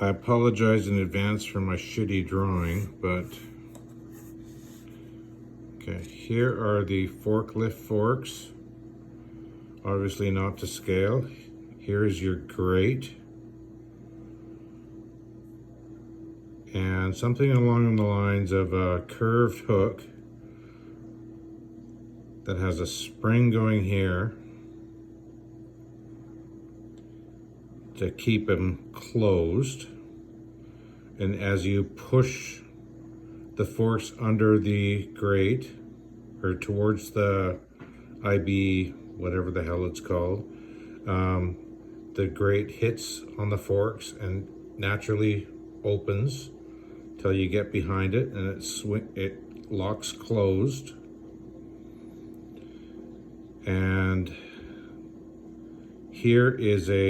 I apologize in advance for my shitty drawing, but okay, here are the forklift forks. Obviously not to scale. Here is your grate. And something along the lines of a curved hook that has a spring going here to keep them closed. And as you push the forks under the grate or towards the IB, whatever the hell it's called, the grate hits on the forks and naturally opens till you get behind it, and it locks closed. And here is a